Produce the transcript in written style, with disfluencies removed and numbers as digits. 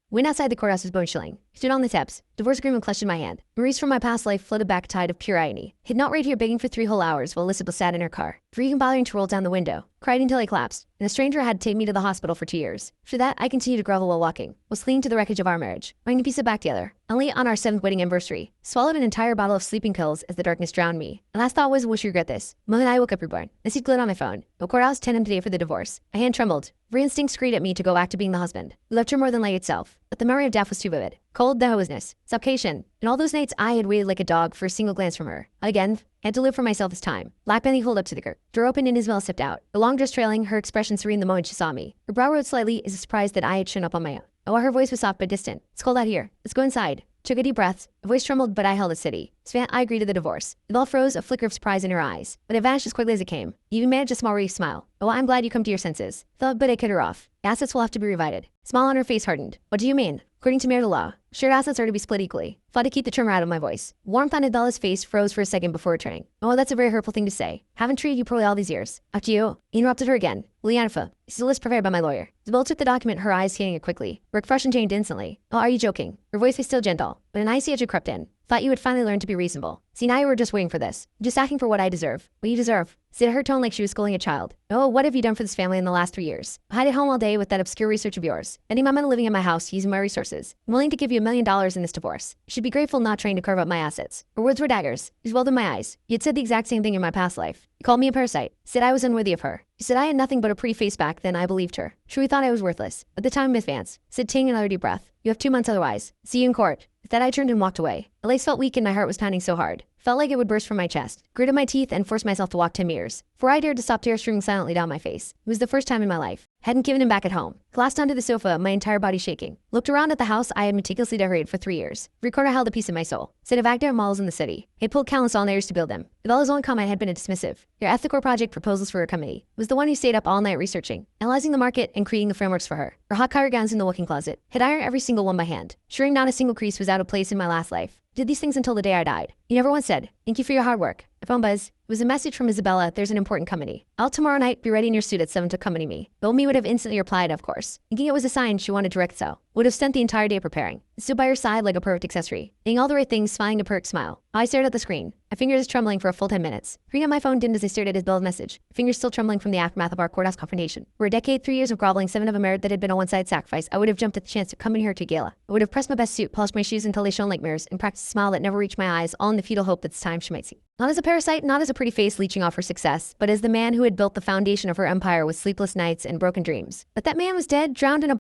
Wind outside the courthouse was bone chilling. Stood on the steps, divorce agreement clutched in my hand. Memories from my past life floated back a tide of pure irony. Hid not right here begging for 3 whole hours while Elizabeth sat in her car, freaking bothering to roll down the window. Cried until I collapsed, and a stranger had to take me to the hospital for 2 years. After that, I continued to grovel while walking, was clinging to the wreckage of our marriage, trying to piece it back together. Only on our 7th wedding anniversary, swallowed an entire bottle of sleeping pills as the darkness drowned me. My last thought was, wish you regret this. The moment I woke up reborn, I see glit on my phone. No courthouse, 10 a.m. today for the divorce. My hand trembled. Every instinct screamed at me to go back to being the husband. We left her more than light itself, but the memory of death was too vivid. Cold, the hopelessness, suffocation, and all those nights I had waited like a dog for a single glance from her. Again, I had to live for myself this time. Black Bentley pulled up to the curb. Door opened and Isabel stepped out. The long dress trailing, her expression serene the moment she saw me. Her brow rose slightly as a surprise that I had shown up on my own. Oh, her voice was soft but distant. It's cold out here. Let's go inside. Took a deep breath. The voice trembled, but I held it steady. Savannah, I agreed to the divorce. It all froze, a flicker of surprise in her eyes, but it vanished as quickly as it came. You even managed a small relief smile. Oh, I'm glad you come to your senses. Thought, but I cut her off. Assets will have to be divided. Smile on her face hardened. What do you mean? According to marital law, shared assets are to be split equally. Fought to keep the tremor out of my voice. Warmth on Adela's face froze for a second before returning. Oh, that's a very hurtful thing to say. Haven't treated you poorly all these years. After you, he interrupted her again. Lianfa, this is a list prepared by my lawyer. Isabel took the document, her eyes scanning it quickly. Her expression changed instantly. Oh, are you joking? Her voice was still gentle, but an icy edge had crept in. Thought you would finally learn to be reasonable. See, now you were just waiting for this. Just asking for what I deserve. What you deserve. Said her tone like she was scolding a child. Oh, what have you done for this family in the last 3 years? Hide at home all day with that obscure research of yours. Any mama living in my house using my resources. I'm willing to give you $1 million in this divorce. You should be grateful not trying to carve up my assets. Her words were daggers. She welled in my eyes. You had said the exact same thing in my past life. You called me a parasite. Said I was unworthy of her. You said I had nothing but a pretty face back then. I believed her. Truly thought I was worthless. At the time, Miss Vance said, taking another deep breath. You have 2 months otherwise. See you in court. With that, I turned and walked away. The lace felt weak and my heart was pounding so hard. Felt like it would burst from my chest. Gritted my teeth and forced myself to walk 10 meters. Before I dared to stop, tears streaming silently down my face. It was the first time in my life. Hadn't given him back at home. Collapsed onto the sofa, my entire body shaking. Looked around at the house I had meticulously decorated for 3 years. Every corner held a piece of my soul. Said of active malls in the city. He had pulled countless all-nighters to build them. Ibela's only comment had been a dismissive. Your ethical project proposals for her committee. Was the one who stayed up all night researching, analyzing the market and creating the frameworks for her. Her hot collar gowns in the walk-in closet. Had ironed every single one by hand. Ensuring not a single crease was out of place in my last life. Did these things until the day I died. You never once said, thank you for your hard work. My phone buzz. It was a message from Isabella. There's an important company. I'll tomorrow night be ready in your suit at 7 to accompany me. Old me would have instantly replied, of course. Thinking it was a sign she wanted to reconcile. Would have spent the entire day preparing. Stood by her side like a perfect accessory. Saying all the right things, smiling a perfect smile. I stared at the screen. My fingers trembling for a full 10 minutes. Picking up my phone dimmed as I stared at Isabella's message. Fingers still trembling from the aftermath of our courthouse confrontation. For a decade, 3 years of groveling, 7 of a merit that had been a one-sided sacrifice, I would have jumped at the chance to accompany her to a gala. I would have pressed my best suit, polished my shoes until they shone like mirrors, and practiced a smile that never reached my eyes, all in the futile hope that this time she might see. Not as a parasite, not as a pretty face leeching off her success, but as the man who had built the foundation of her empire with sleepless nights and broken dreams. But that man was dead, drowned in a